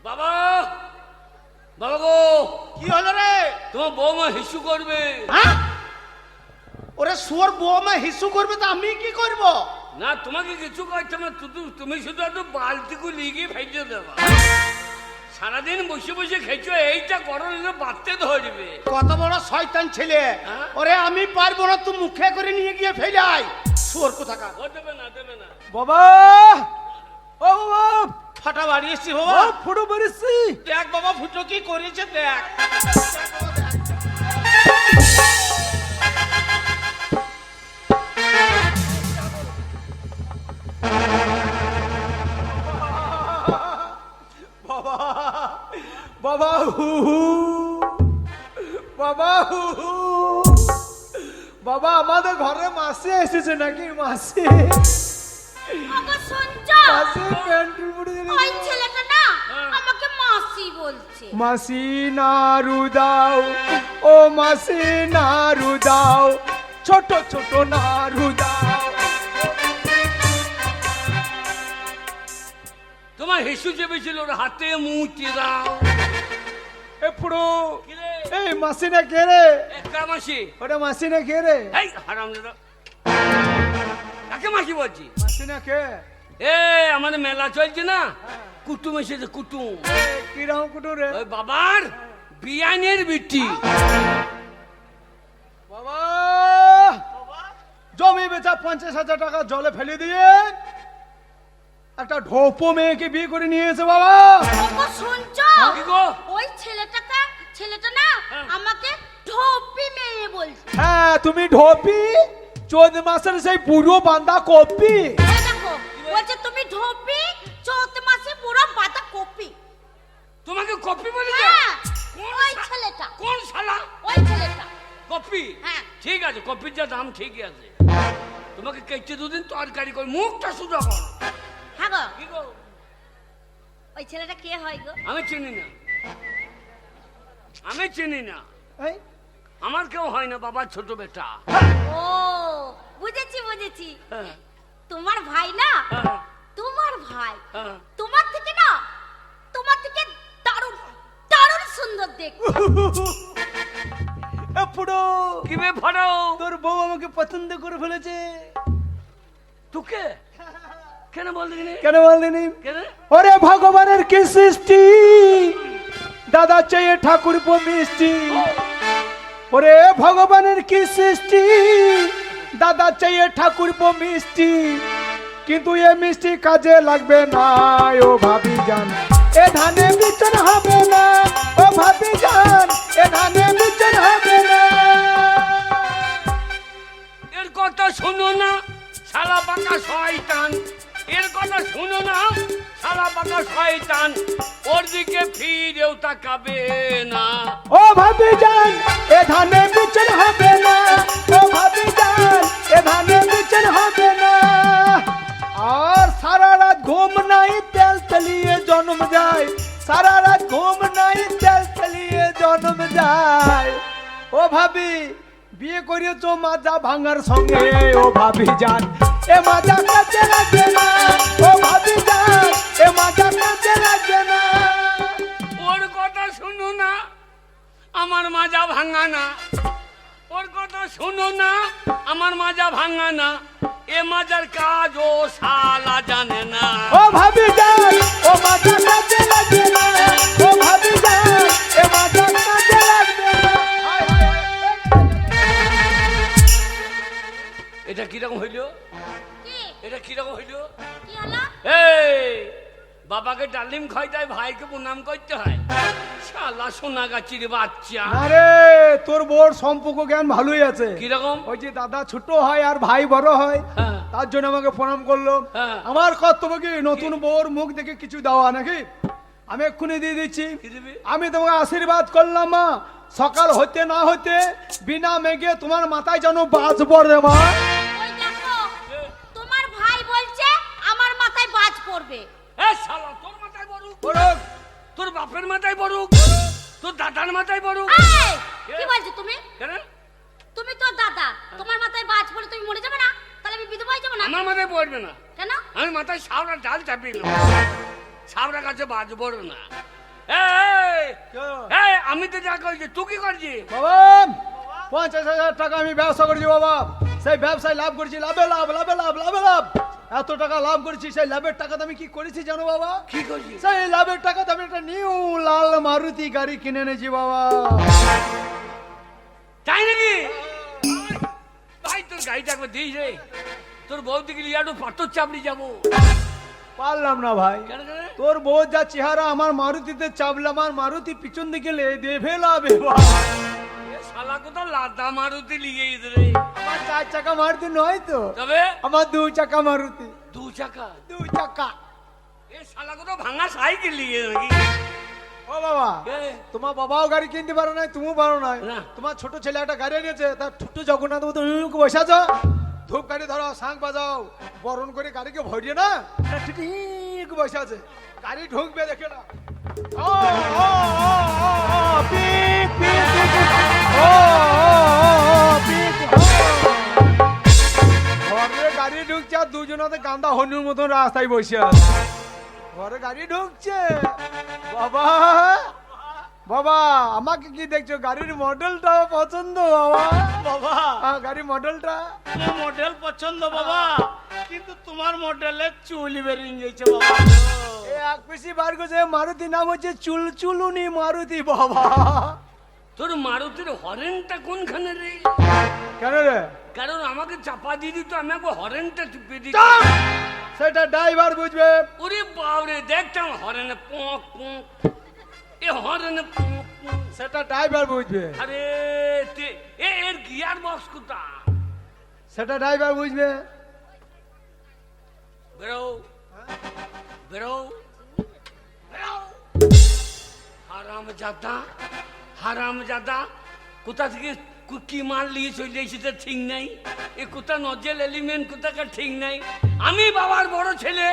বাবা বাবা গো, কি হলো রে? তোমার বৌমা হিসু করবে। হ্যাঁ? ওরে শুয়োর বৌমা হিসু করবে তো আমি কি করব? না তোমাকে কিছু করতে না, তুমি শুধু এত বালতিকু লিগিয়ে ফেলে দেবা। সারাদিন বসে বসে খেয়েছো, এইটা গরম বাড়তে ধরবে। কত বড় শয়তান ছেলে! হ্যাঁ? ওরে আমি পারবো না, তুই মুখে করে নিয়ে গিয়ে ফেলে আয়। শুয়োর কোথাকার! ও দেবে না, দেবে না। বাবা, ও বাবা, ফাটা বাড়ি এসছি বাবা। ও ফুটো বেরিয়েছি। দেখ বাবা ফুটো কি করেছে দেখ। বাবা, বাবা হু হু, বাবা হু হু, বাবা আমাদের ঘরে মাসি এসেছে নাকি? মাসি ওগো শুনছ? মাসি প্যান্টুর মুড়ি ওই ছেলেটা না আমাকে মাসি বলছে। মাসি নাড়ু দাও, ও মাসি নাড়ু দাও, ছোট ছোট নাড়ু দাও। তোমার হিসু চেপেছিল, ওর হাতে মুচে দাও। এ ফুড়ো, কি রে? এই মাসি না কে রে? একটা মাসি। ওটা মাসি না কে রে? এই হারাম দাদা, কাকে মাসি বলছি? মাসি না কে? এ আমাদের মেলা চলছে না, কুটুম এসেছে, কুটুম। কিরম কুটুম রে? ওই বাবার বিয়ানের বিটি। বাবা, জমি বেচা 50,000 টাকা জলে ফেলে দিয়ে একটা ঢোপো মেয়েকে বিয়ে করে নিয়েছে বাবা। ওগো শুনছ? কি গো? ওই ছেলেটা না আমাকে ঢোপি মেয়ে বলছে। হ্যাঁ, তুমি ঢোপি, 14 মাসের সেই বুড়ো বান্দা কপি। এই দেখো, বলছে তুমি ঢোপি, 14 মাসে পুরো বাতা কপি। তোমাকে কপি বলেছে? হ্যাঁ, কোন ওই শা- ছেলেটা, কোন শালা? ওই ছেলেটা। কপি? হ্যাঁ। ঠিক আছে, কপির যা দাম ঠিকই আছে। তোমাকে কেটে দুদিন তরকারি করে মুখটা সুদা করো। হ্যাঁ গো, কি গো? ওই ছেলেটা কে হয় গো? আমি চিনি না, আমি চিনি না। এই, আমার কেউ হয় না, বাবার ছোট বেটা। ও বুঝেছি। হ্যাঁ, তোমার ভাই না, হ্যাঁ, তোমার ভাই হ্যাঁ। তোমার থেকে দারুণ সুন্দর দেখতে। এ পুরো, কি বে ফাড়াও? তোর বউ আমাকে পছন্দ করে ফেলেছে। তোকে কেন বললি? কেন বললি? কেন? ওরে ভগবানের কি সৃষ্টি, দাদা চেয়ে ঠাকুর পো মিষ্টি। ওরে ভগবানের কি সৃষ্টি, দাদা চেয়ে ঠাকুর পো মিষ্টি, কিন্তু এ মিষ্টি কাজে লাগবে না। ও ভাবি জান, এ ধানে বিচন হবে না। ও ভাবি জান, এ ধানে বিচন হবে না। এর কথা শোনো না, শালা বাঁকা শয়তান। এর কথা শোনো না, শালা বাঁকা শয়তান। ওর দিকে ফিরেও তাকাবে না। ও ভাবি জান, এ ধানে বিচন হবে না। ও ভাবি জান, এ ধানে বিচন হবে না। আর সারা রাত ঘুম নাই, তেল তেলিয়ে জন্ম যায়। সারা রাত ঘুম নাই, তেল তেলিয়ে জন্ম যায়। ও ভাবি, বিয়ে করিয়েছো মাজা ভাঙার সঙ্গে। ও ভাবি জান, এ মাজা কাছে লাগবে না। ও ভাবি জান, এ মাজা কাছে লাগবে না। ওর কথা শোনো না, আমার মাজা ভাঙা না। ওর কথা শোনো না, আমার মাজা ভাঙা না। এ মাজার কাজ ও শালা জানে না। ও ভাবি যান, ও মাথা কাজে লাগবে না। ও ভাবি যান, এ মাথা কাজে লাগবে না। এটা কিরকম হইল? কি এটা কিরকম হইল? কি হলো? এই বাবাকে ডালিম খাইতে হয়, ভাইকে প্রণাম করতে হয়। শালা সোনা গাছির বাচ্চা। আরে তোর বোর সম্পর্ক জ্ঞান ভালোই আছে। কিরকম? ওই যে দাদা ছোট হয় আর ভাই বড় হয়, হ্যাঁ। তার জন্য আমাকে প্রণাম করলো। হ্যাঁ। আমার কর্তব্য কি নতুন বউর মুখ দেখে কিছু দেওয়া নাকি? আমি এক্ষুনি দিয়ে দিচ্ছি। কি দিবি? আমি তোমাকে আশীর্বাদ করলাম মা, সকাল হতে না হতে বিনা মেঘে তোমার মাথায় যেন বাজ পড়ে মা। ওই দেখো, তোমার ভাই বলছে আমার মাথায় বাজ পড়বে। এ শালা, তোর মাথায় পড়ুক, পড়ুক। তোর বাপের মাথায় পড়ুক, তোর দাদার মাথায় পড়ুক। এই, কি বলছো তুমি? কেন? তুমি তো দাদা, তোমার মাথায় বাজ পড়ে তুমি মরে যাবে না? তাহলে আমি বিধবা হয়ে যাবো না? আমার মাথায় পড়বে না। কেন? আমি মাথায় শাওড়া ডাল চাপিয়ে নেব। ছাবড়া কাছে বাজবো না। এই, এই, আমি তো যা করছি তুই কি করছিস? বাবা 50,000 টাকা আমি ব্যবসা করেছি বাবা, সেই ব্যবসায় লাভ করেছি, লাভে লাভ, লাভে লাভ, লাভে লাভ। এত টাকা লাভ করেছি, সেই লাভের টাকাতে আমি কি করেছি জানো বাবা? কি করছিস? সেই লাভের টাকাতে আমি একটা নিউ লাল মারুতি গাড়ি কিনে এনেছি বাবা। তাই নাকি? ভাই তোর গাড়িটা একবার দিস রে, তোর বৌদিকে নিয়ে একটু পাথর চাপড়ি যাবো। পারলাম না ভাই, কেন কেন? তোর বউ যা চেহারা, আমার মারুতিতে চাপলে আমার মারুতি পিছন দিকে দেবে লাভে। এ শালা কোথাও লাদা মারুতি লিয়ে রে। আমার 4 চাকা মারুতি নয় তো, তবে আমার 2 চাকা মারুতি। 2 চাকা? 2 চাকা। এ শালা কোথাও ভাঙা সাইকেল লিয়ে নাকি? ও বাবা, এ, তোমার বাবাও গাড়ি কিনতে পারো নাই, তুমিও পারো নাই। না। তোমার ছোট ছেলে একটা গাড়ি নিয়েছে, তার ছোট জগন্নাথ মতো বসে আছো, ধূপ গাড়ি ধরো, শাঁখ বাজাও, বরণ করে গাড়িকে ভরিয়ে না, ঠিক বসে আছে, গাড়ি ঢুকবে দেখে না। ও, ও, ও, ও, ও, পিক, পিক, পিক, ও, ও, ও, পিক, ও। ঘরে গাড়ি ঢুকছে আর দুজনাতে গান্দা হনুর মতন রাস্তায় বসে আছে। ঘরে গাড়ি ঢুকছে, বাবা বাবা আমাকে কি দেখছো? গাড়ির মডেলটা পছন্দ বাবা? বাবা গাড়ি মডেলটা তোমার মডেল পছন্দ বাবা, কিন্তু তোমার মডেলের চুল বেরিয়ে গেছে বাবা। এই এক পিসি বার করছে, মারুতি নাম হচ্ছে চুলচুলুনি মারুতি বাবা। তোর মারুতির হরেনটা কোনখানে রে? কেন রে? কারণ আমাকে চাপা দিয়ে দিত, আমি একবার হরেনটা টিপে দিই। চাপ! সেটা ড্রাইভার বুঝবে। ওরে বাবরে, দেখতাম হরেনে পক পক, এ হরেনে পক পক। সেটা ড্রাইভার বুঝবে। আরে এর গিয়ার বক্স কোথা? সেটা ড্রাইভার বুঝবে। বেরো বেরো বেরো। হারামজাদা, হারামজাদা, কোথা থেকে কি মাল নিয়ে চলে এসেছে ঠিক নাই। এ কোথা নজেল এলিমেন্ট কোথাকার ঠিক নাই। আমি বাবার বড় ছেলে,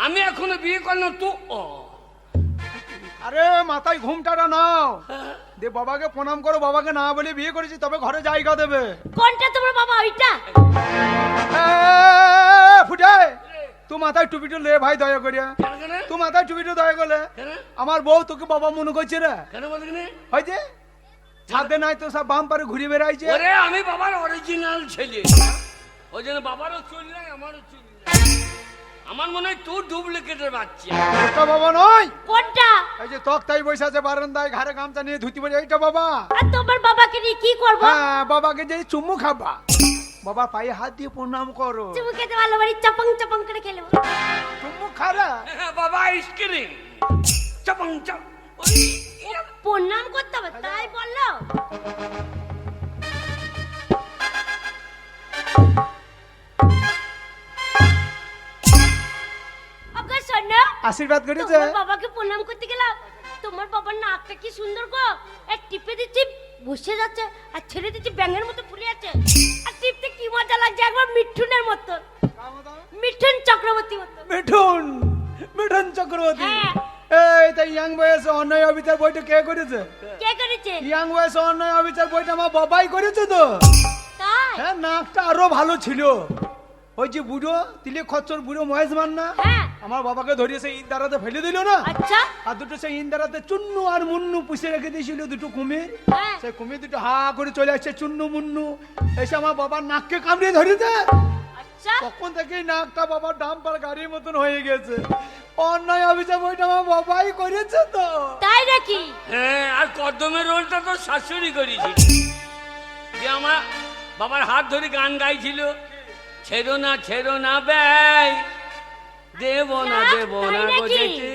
আমি এখনো বিয়ে করলাম তো। ও আরে মাথায় ঘুমটাটা নাও, দে বাবাকে প্রণাম করো, বাবাকে না বলে বিয়ে করেছি, তবে ঘরে জায়গা দেবে। কোনটা তোমার বাবা? ওইটা? ফুটে তুই মাথায় টুপিটা লে ভাই, দয়া করিয়া কেন কেন তুই মাথায় টুপিটা দয়া করলে। কেন আমার বউ তোকে বাবা মনে করছে রে, কেন বল কেন? হয়েছে ছাদে নাই তো সব বাম পারে ঘুরে বেড়াইছে। ওরে আমি বাবার অরিজিনাল ছেলে, ওই জন্য বাবারও চুল নাই আমারও চুল নাই। আমার মনে হয় তোর ডুপ্লিকেটের বাচ্চা। ওটা বাবা নয়, কোনটা? এই যে তক্তাই বসে আছে বারান্দায়, ঘাড়ে গামছা নিয়ে ধুতি পরে, এইটা বাবা। আর তোমার বাবাকে নিয়ে কি করব? হ্যাঁ, বাবাকে যে চুম্মু খাবা, বাবা পায়ে হাত দিয়ে প্রণাম করো। চুমু খেতে ভালো বাড়ি চাপাং চাপাং করে খেলো। চুম্মু খারা। বাবা আইসক্রিম চাপাং চাপ। ওই প্রণাম করতে হবে তাই বললো? আগে শোনো, আশীর্বাদ করেছে। তোমার বাবাকে প্রণাম করতে গেলাম, তোমার বাবার নাকটা কি সুন্দর গো, এক টিপে দিচ্ছি বসে যাচ্ছে, আর ছেড়ে দিচ্ছি ব্যাঙের মতো ফুলে যাচ্ছে, আর টিপতে কি মজা লাগছে, একবার মিঠুনের মতো, মিঠুন চক্রবর্তী মতো। মিঠুন, মিঠুন চক্রবর্তী। হ্যাঁ। এই তাই ইয়াং বয়সে অন্যায় অবিচার বইটা কে করেছে? কে করেছে? ইয়াং বয়সে অন্যায় অবিচার বইটা আমার বাবাই করেছে তো। তাই? হ্যাঁ, নাকটা আরো ভালো ছিল। ওই যে বুড়ো তিলে খচ্চর বুড়ো মহেশ মান্না, হ্যাঁ। আমার বাবাকে ধরিয়ে সেই ইন্দারাতে ফেলে দিল না, আচ্ছা। আর দুটো সেই ইন্দারাতে চুন্নু আর মুন্নু পুষে রেখে দিয়েছিল, দুটো কুমির। হ্যাঁ। সেই কুমির দুটো হা করে চলে আসছে, চুন্নু মুন্নু এসে আমার বাবার নাককে কামড়িয়ে ধরেছে। আচ্ছা। তখন থেকেই নাকটা বাবার ডাম্পার গাড়ির মতন হয়ে গেছে। অন্যায় অভিযোগ ওইটা আমার বাবাই করেছে তো। তাই নাকি? হ্যাঁ, আর কদমের রোলটা তো শাশুড়ি করেছিল। যে আমার বাবার হাত ধরে গান গাইছিল, ছেড়ো না ব্যয়, দেব না দেব না তাই নাকি? বোঝেছে,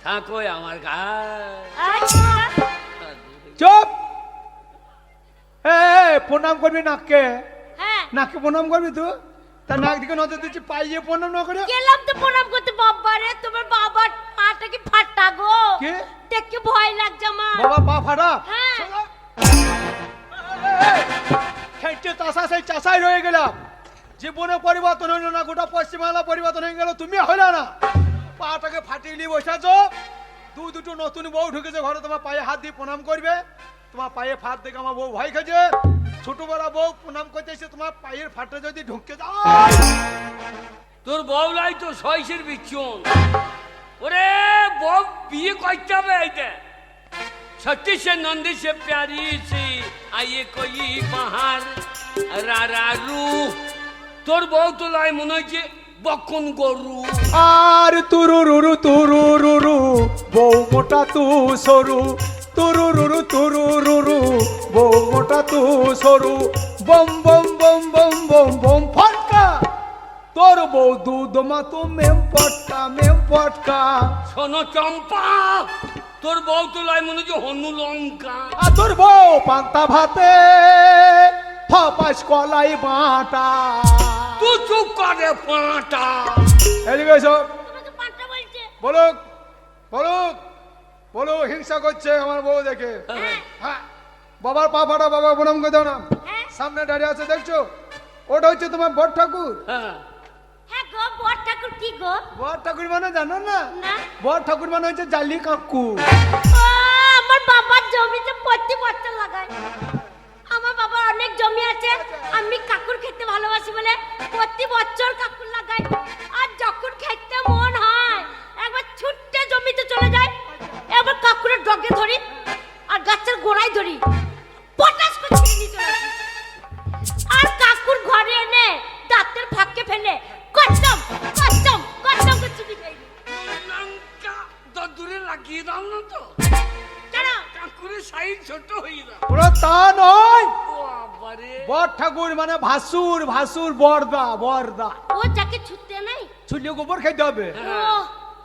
থাকো আমার গায়ে। আচ্ছা। চুপ! প্রণাম করবি নাককে, হ্যাঁ। নাককে প্রণাম করবি তুই? তার নাক দিকে নজর দিচ্ছি, পাইয়ে প্রণাম না করে। গেলাম তো প্রণাম করতে, বাবা রে তোমার বাবার পাটা কি ফাটা গো, কি? দেখে ভয় লাগছে আমার। বাবা পা ফাটা। হ্যাঁ। খেটে চাষা সেই চাষাই রয়ে গেলাম, জীবনে পরিবর্তন হইল না, গোটা পশ্চিমবাংলা পরিবর্তন হয়ে গেল, তুমি হইল না। পাটাকে ফাটিয়ে নিয়ে বসেছ, দুটো নতুন বউ ঢুকেছে ঘরে, তোমার পায়ে হাত দিয়ে প্রণাম করবে, তোমার পায়ে ফাট দেখে আমার বউ ভয় খেয়েছে। ছোটবেলা বউ প্রণাম করতে এসে তোমার পায়ের ফাটে যদি ঢুকে যায়। তোর বউলাই তো সইসের বিচ্ছন। ওরে বউ বিয়ে করতে হবে এইটা सच्ची से नंदी से प्यारी सी आइए कोई बाहर रारू তোর বউ তো লাই মনে হচ্ছে বকন গরু আর তুরুরুরু বউ মোটা তু সরু তুরুরুরু বউ মোটা তু সরু বম বম বম বম বম বম ফটকা তোর বউ দুধ মা তো মেম পটকা শোনো চম্পা তোর বউ তো লাই মনে হচ্ছে হনু লঙ্কা আর তোর বউ পান্তা ভাতে ফাপাস কলাই বাটা তুই চুপ করে পাঁটা এদিকে এসো তোমাকে পাঁচটা বলছে বলুক বলুক বলুক হিংসা করছে আমার বউ দেখে হ্যাঁ বাবার পা ফাটা বাবা প্রণাম করে দাও না হ্যাঁ। সামনে দাঁড়িয়ে আছে দেখছো ওটা হচ্ছে তোমার বড় ঠাকুর হ্যাঁ হ্যাঁ গো বড় ঠাকুর কি গো বড় ঠাকুর মানে জানো না না বড় ঠাকুর মানে হচ্ছে জালি কাকু ও, আমার বাবার জমিতে প্রতি বছর লাগায় আমার বাবার অনেক জমি আছে আমি কাকুর খেতে ভালোবাসি বলে প্রতি বছর কাকুর লাগাই আর যখন খেতে মন হয় একবার ছুটতে জমিতে চলে যায় একবার কাকুরের ডগে ধরি আর গাছের গোড়ায় ধরি পটাশ করে ছিঁড়ে নিয়ে চলে আসি আর কাকুর ঘরে এনে দাঁতের ফাঁকে ফেলে কচ্চম করে চুপি খাই লঙ্কা দূরে লাগিয়ে দাও না তো কেন কাকুরের সাইজ ছোট হয়ে যাও ওরা তা নয় বাবারে বড় ঠাকুর মানে ভাসুর বরদা ও যাকে ছুটতে নাই ছুলিয়ে গোবর খেতে হবে ও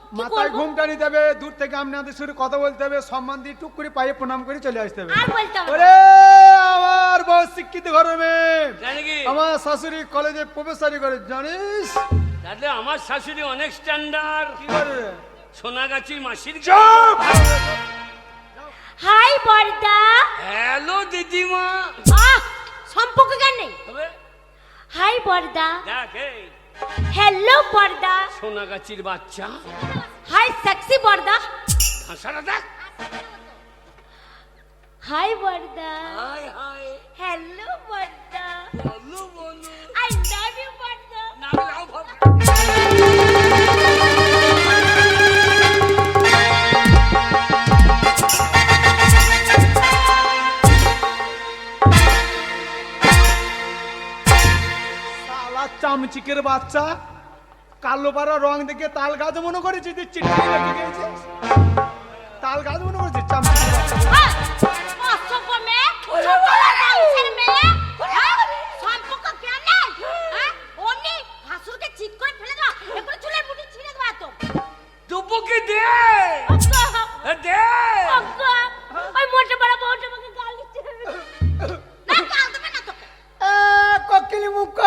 কি মাথায় করবো? ঘুমটা নিতে হবে দূর থেকে আপনাদের সুরে কথা বলতে হবে সম্মান দিয়ে টুক করে পায়ে প্রণাম করে চলে আসতে হবে আর বলতে হবে না। ওরে আমার বউ শিক্ষিত ঘরের মেয়ে জানি কি আমার শাশুড়ি কলেজে প্রফেসরি করে জানিস তাহলে আমার শাশুড়ি অনেক স্ট্যান্ডার্ড কি করে রে? সোনাগাছির মাসির চুপ! হাই বর্দা হ্যালো দিদিমা আহ সম্পর্ক কেন নেই তবে হাই বর্দা দেখ এই হ্যালো বর্দা সোনাগাছির বাচ্চা হাই সেক্সি বর্দা ভাষাটা দেখ হাই বর্দা হাই হাই হ্যালো বর্দা বলো বলো আই লাভ ইউ বর্দা না লাও ভাব শালা চামচিকের বাচ্চা কালো পাড়া রং দেখে তাল গাছ মনে করেছি যে চিঠি লেগে গেছে তাল গাছ মনে করেছি চামচিকের বাচ্চা। অসভ্য মেয়ে ছোটলা বংশের মেয়ে হ্যাঁ? সম্পর্ক কেন নেই হ্যাঁ? অমনি ভাসুরকে চিৎ করে ফেলে দাও এগুলো চুলের মুঠি ছিঁড়ে দেওয়া তো দুপুকে দে অজ্ঞা দে অজ্ঞা ওই মোটে বড় বউটা আমাকে গাল দিচ্ছে না গাল দেবে না তোকে ককিলি মুখ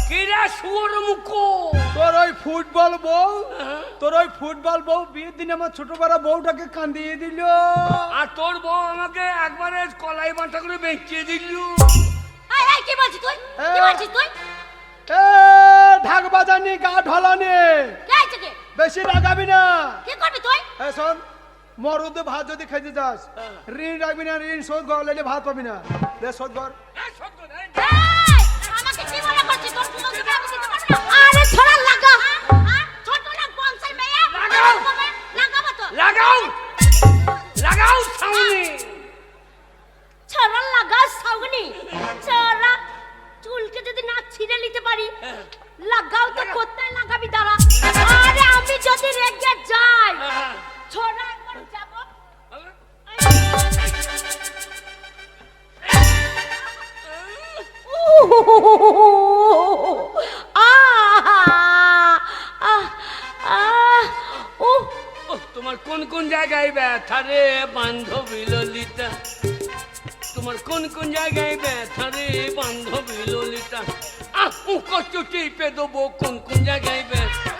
কিরা শুয়োর মুখো তোর ওই ফুটবল বউ বিয়ের দিন আমার ছোট বড় বউটাকে কান্দিয়ে দিল আর তোর বউ আমাকে একবারে কলাই বাটা করে বেঁচিয়ে দিল এই এই কি বলছিস তুই কি বলছিস তুই এ ঢাক বাজানি গা ঢলানি কে আছে কে বেশি রাগাবি না কি করবি তুই এ শোন মরুদ ভাত যদি খেতে যাস ঋণ রাখবি না ঋণ শোধ কর লেলে ভাত পাবি না লে শোধ কর এই সত্য রে। এই আমাকে কি মনে করছিস তোর পুরো কি আমি দিতে পারবো না আরে ছড়া লাগা ছোট লোক বংশের মেয়ে লাগাও। লাগাবো তো লাগাও লাগাও সামনে ছড়া লাগা সাউনি ছড়া চুলকে যদি না ছিঁড়ে নিতে পারি লাগাও তো কোথায় লাগাবি দাঁড়া আরে আমি যদি রেগে যাই ছড়া একবার যাবো তোমার কোন কোন জায়গায় ব্যথা রে বান্ধবী ললিতা তোমার কোন কোন জায়গায় ব্যথা রে বান্ধবী ললিতা কষ্ট টিপে দেবো কোন কোন জায়গায় ব্যথা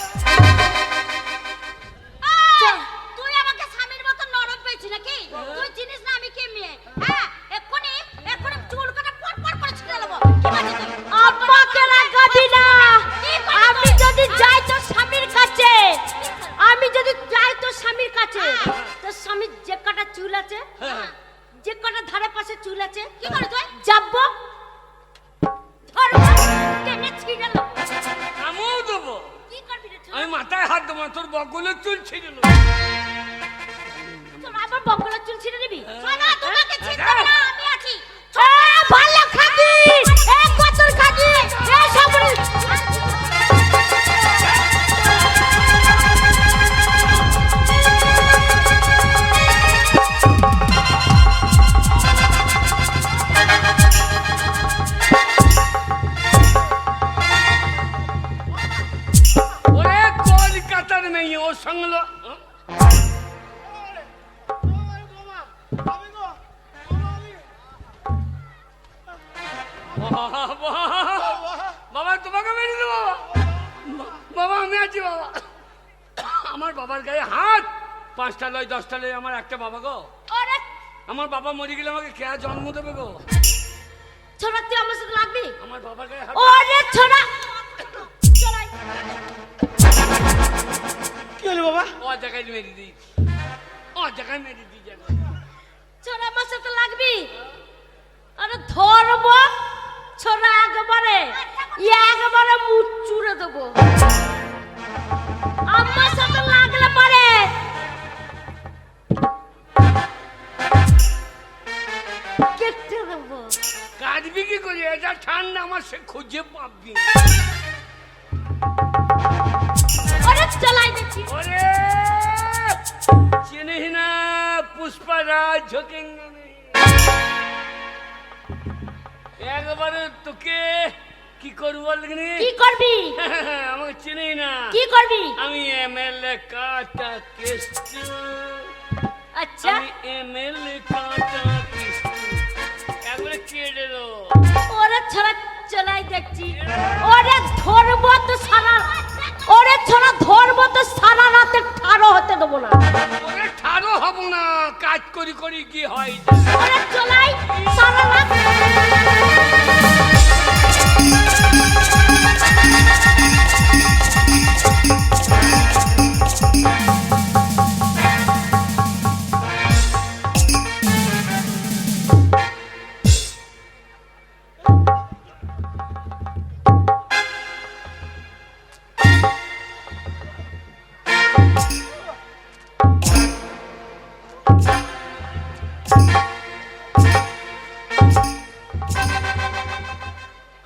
তুই আমাকে স্বামীর মতো নরম পেয়েছি নাকি তুই জিনিস না আমি কে মেয়ে হ্যাঁ এক্ষুনি চুল কাটা পট পট করে ছিঁড়ে নেবো কি বলছিস তুই আমাকে লাগাবি না আমি যদি যাই তোর স্বামীর কাছে তোর স্বামীর যে কটা চুল আছে যে কটা ধারে পাশে চুল আছে কি করে তুই যাবো ধরবো টেনে ছিঁড়ে নেবো আমিও দেবো কি করবি রে আমি মাথায় হাত দেবো না, তোর বগলের চুল ছিঁড়ে নেবো। তোর আবার বকলের চুল ছিঁড়ে নিবি? শোনো, তোমাকে চিনতে হবে না, আমি আছি। ভালো খাকি এ কতর খাকি এ সবরে ওরে কলকাতার মেয়ে ওর সঙ্গে বাবা তোমাকে মেরে দেবো বাবা, আমি আছি বাবা। আমার বাবার গায়ে হাত, 5টা লয় 10টা লয় আমার একটা বাবা গো। ওরে আমার বাবা মরে গেলে আমাকে কে জন্ম দেবে গো? ছোড়া তুই আমার সাথে লাগবি? আমার বাবার গায়ে হাত। ওরে ছোড়া চলাই কি হলো বাবা? ও জায়গায় মেরে দিই, ও জায়গায় মেরে দিই যেন। ছোড়া আমার সাথে লাগবি? আরে ধরবো ছোড়া একবারে মুখ চুড়ে দেবো। আমার সাথে লাগলে পারে কেটে দেবো। কাটবি কি করি? এটা ঠান্ডা, আমার সে খুঁজে পাবি। ওরে চলাই দেখছি। ওরে চিনিস না পুষ্পারাজ ঝোঁকেঙ্গে নেই। একবারে তোকে কি করবো বলগনি? কি করবি? আমাকে চিনি না। কি করবি? আমি এমএলএ কাটা কেষ্ট, আচ্ছা আমি এমএলএ কাটা কেষ্ট একবারে কেটে দো। ওরে ছোড়া চলাই দেখছি। ওরে ধরবো তো সারা, ওরে ছোড়া ধরবো তো সারা রাতে ঠাড়ো হতে দেবো না। ওরে ঠাড়ো হব না, কাজ করি করি কি হয়। ওরে চলাই সারা রাত।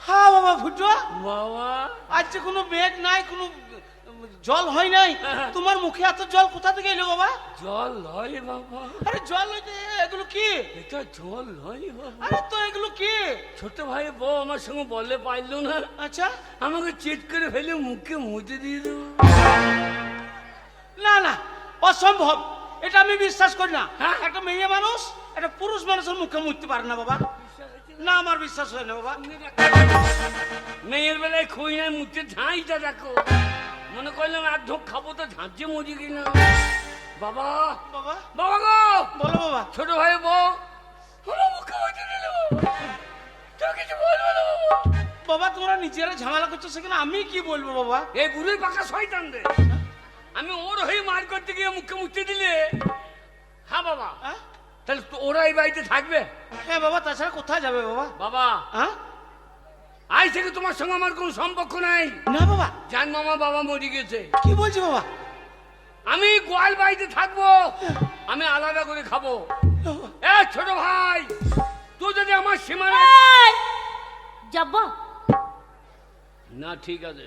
হ্যাঁ বাবা ফুটো, বাবা আজ যে কোনো মেঘ নাই, কোনো জল হয় নাই, তোমার মুখে এত জল কোথা থেকে এলো বাবা? জল নয় বাবা, আরে জল হইতে এগুলো কি? এটা জল নয় বাবা। আরে তো এগুলো কি? ছোট ভাই বউ আমার সঙ্গে বললে পারলো না, আচ্ছা আমাকে চিট করে ফেলে মুখে মুছে দিয়ে দেবো। না না, অসম্ভব, এটা আমি বিশ্বাস করি না। হ্যাঁ? একটা মেয়ে মানুষ একটা পুরুষ মানুষের মুখে মুছতে পারে না বাবা। না, আমার বিশ্বাস হয় না বাবা। মেয়ের বেলায় খুঁই নাই মুখে ঝাঁইটা দেখো, মনে করলাম এক ঢোক খাবো তো ঝাঁঝে মজি কিনা। বাবা বাবা বাবা গো, বলো বাবা। ছোট ভাই বউ আমার মুখে মুছে দিল। তো কিছু বলবো না বাবা। বাবা তোমরা নিজেরা ঝামেলা করছো, সেখানে আমি কি বলবো বাবা? এই বুড়ির পাকা শয়তান রে, আমি ওর হয়ে মার করতে গিয়ে মুখে মুছতে দিলে। হ্যাঁ বাবা, হ্যাঁ? তাহলে তো ওরা এই বাড়িতে থাকবে? হ্যাঁ বাবা, তাছাড়া কোথায় যাবে বাবা? বাবা হ্যাঁ? আজ থেকে তোমার সঙ্গে আমার কোনো সম্পর্ক নাই। না বাবা, জান মামা বাবা মরে গেছে, কি বলছি বাবা? আমি গোয়াল বাড়িতে থাকবো, আমি আলাদা করে খাবো। এ ছোট ভাই, তুই যদি আমার সীমানা যাব না, ঠিক আছে।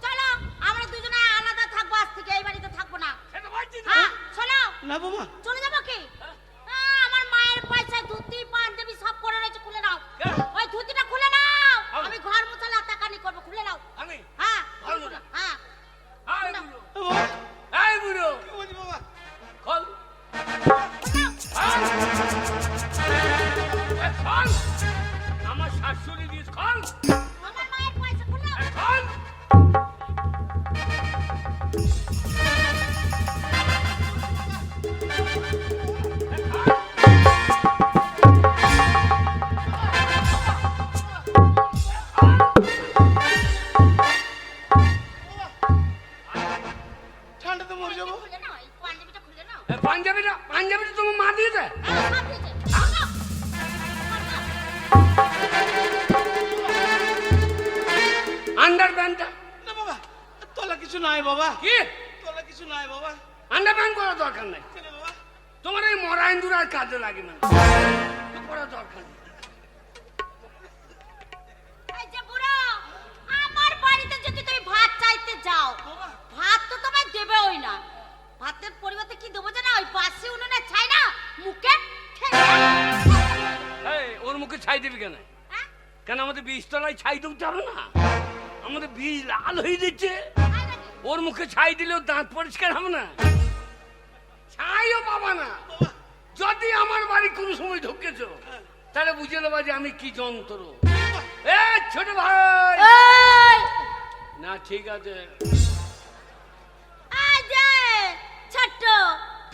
চলো, আমরা দুজনে আলাদা থাকবো, আজ থেকে এই বাড়িতে থাকবো না। সেটা বলছি না। হ্যাঁ, চলো, না বাবা, চলে যাবো কি? আমার মায়ের পয়সায় ধুতি পাঞ্জাবি সব করে রয়েছে, খুলে নাও। হ্যাঁ। ওই ধুতিটা খুলে নাও, হ্যাঁ। আমি ঘর মোছালে টাকানি করবো, খুলে নাও। আমি হ্যাঁ ভালো না। হ্যাঁ, এই বুড়ো, বাবা, এই বুড়ো, কি বলছি বাবা? খোল। খোল। এ খোল। কিছু নাই বাবা, কি তোলে কিছু নাই বাবা। আন্ডারপ্যান্ট করার দরকার নাই, কেন বাবা? তোমার এই মরা ইন্দুর আর কাজে লাগে না, করার দরকার নেই। এই যে বুড়ো, আমার বাড়িতে যদি তুমি ভাত চাইতে যাও, ভাত তো তোমায় দেবেই না। ভাতের পরিবর্তে কি দেবো জানো? ওই বাসি উনুনে ছাই না মুখে ঠেলে এই ওর মুখে ছাই দিবি কেন? হ্যাঁ? কেন আমাদের বীজতলায় ছাই দিতে হবে না? আমাদের বীজ লাল হয়ে দিচ্ছে, তাই নাকি? ওর মুখে ছাই দিলেও দাঁত পরিষ্কার হবে না, ছাইও পাবা না। যদি আমার বাড়ি কোনো সময় ঢুকেছো তাহলে বুঝে নেবা যে আমি কি যন্ত্র। এ ছোট ভাই, এই না ঠিক আছে, এই যে ছোট্ট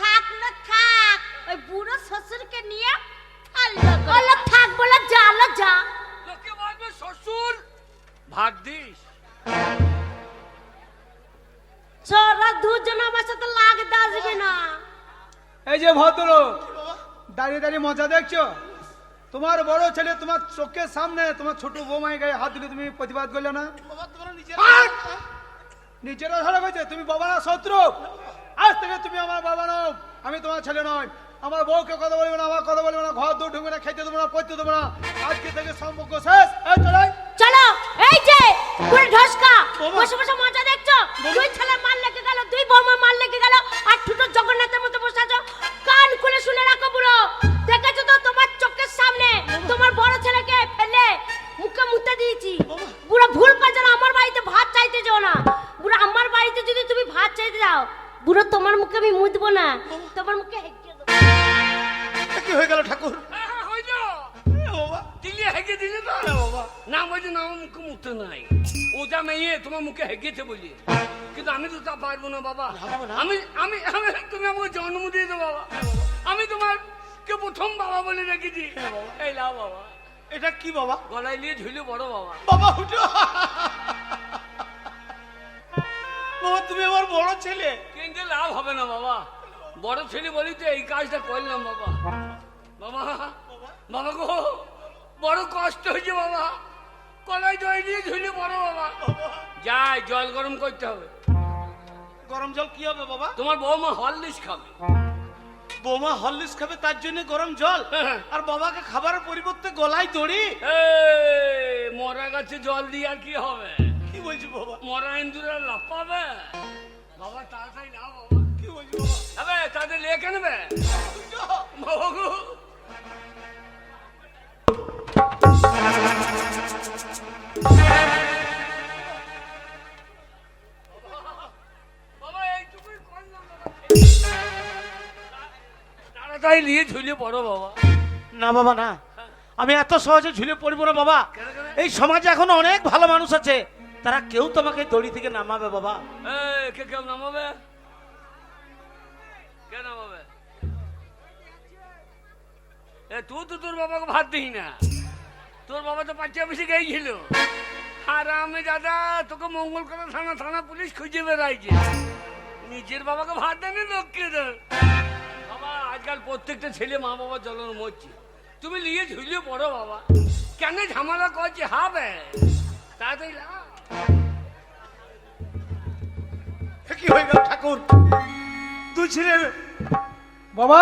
থাক না থাক, ওই বুড়ো শ্বশুরকে নিয়ে আল্লাহ থাক বলে জালো যা। লোকে বলবে শ্বশুর ভাত দিস। চোরা দুজন আমার সাথে লাগতে আসবে না। এই যে ভদ্র দাঁড়িয়ে দাঁড়িয়ে মজা দেখছো, তোমার বড় ছেলে তোমার চোখের সামনে তোমার ছোট বৌমাই গায়ে হাত দিলে তুমি প্রতিবাদ করলে না? বাবা তোমরা নিজের পাক! নিজেরা ধরা হয়েছে তুমি বাবা না শত্রু? আজ থেকে তুমি আমার বাবা নও, আমি তোমার ছেলে নয়। আমার বউকে কথা বলবে না, আমার কথা বলবে না, ঘর দূর ঢুকবে না, খেতে দেবো না, পড়তে দেবো না। আজকে থেকে সম্পর্ক শেষ। এই চলে চলো, এই যে পুরো ঢসকা বাবা। বসে বসে মজা দেখছো। দুই ছেলে মাল লেগে গেল, দুই বৌমা মাল লেগে গেল, আর ঠুটো জগন্নাথের মতো বসে আছো। কান খুলে শুনে রাখো বুড়ো, দেখেছো তো তোমার চোখের সামনে তোমার বড় ছেলেকে ফেলে মুখে মুতে দিয়েছি। বুড়ো ভুল করছো না, আমার বাড়িতে ভাত চাইতে যাও না। বুড়ো আমার বাড়িতে যদি তুমি ভাত চাইতে যাও, বুড়ো তোমার মুখে আমি মুতবো না, তোমার মুখে হেঁকে দেবো। কি হয়ে গেল ঠাকুর? হইলো বাবা দিলে হেগে দিলে তো বাবা না, বলছি না আমার মুখে মুখতে নাই, ও যা মেয়ে তোমার মুখে হেগেছে বলি, কিন্তু আমি তো তা পারবো না বাবা। আমি আমি আমি তুমি আমাকে জন্ম দিয়েছো বাবা, আমি তোমার কে প্রথম বাবা বলে রেখেছি। এই লাও বাবা, এটা কি বাবা? গলায় নিয়ে ঝুলে বড় বাবা। বাবা উঠো। বাবা তুমি আমার বড় ছেলে। কিন্তু লাভ হবে না বাবা, বড় ছেলে বলি তো এই কাজটা করলাম বাবা। বাবা বাবা গো, বড় কষ্ট হয়েছে বাবা, কলাই দই নিয়ে ঝুলে বড় বাবা। যাই জল গরম করতে হবে। গরম জল কি হবে বাবা? তোমার বৌমা হরলিক্স খাবে। বৌমা হরলিক্স খাবে তার জন্য গরম জল, আর বাবাকে খাবারের পরিবর্তে গলায় দড়ি? এই, মরা গাছে জল দিয়ে আর কি হবে? কি বলছি বাবা? মরা ইন্দুরা লাফাবে বাবা, তাড়াতাড়ি নাও বাবা। কি বলছি বাবা? আবে তাদের লেখে নেবে বাবা গো। বাবা এইটুকুই করলাম বাবা, তাড়াতাড়ি নিয়ে ঝুলে পড়ো বাবা। না বাবা না, আমি এত সহজে ঝুলে পড়বো না বাবা। এই সমাজে এখন অনেক ভালো মানুষ আছে, তারা কেউ তোমাকে দড়ি থেকে নামাবে বাবা। এই কে কেউ নামাবে? কে নামাবে? এ তুই তো তোর বাবাকে ভাত দিই না, তোর বাবা তো পাঁচিয়া বেশি গেছিল। আর আমি দাদা তোকে মঙ্গল করে থানা থানা পুলিশ খুঁজে বেড়াইছে, নিজের বাবাকে ভাত দেয়নি লোককে দেয়। বাবা আজকাল প্রত্যেকটা ছেলে মা বাবার জ্বলন মরছে, তুমি নিয়ে ঝুলিয়ে পড়ো বাবা, কেন ঝামেলা করছে হবে তাড়াতাড়ি লাও। কি হয়ে গেল ঠাকুর? তুই ছিলে বাবা,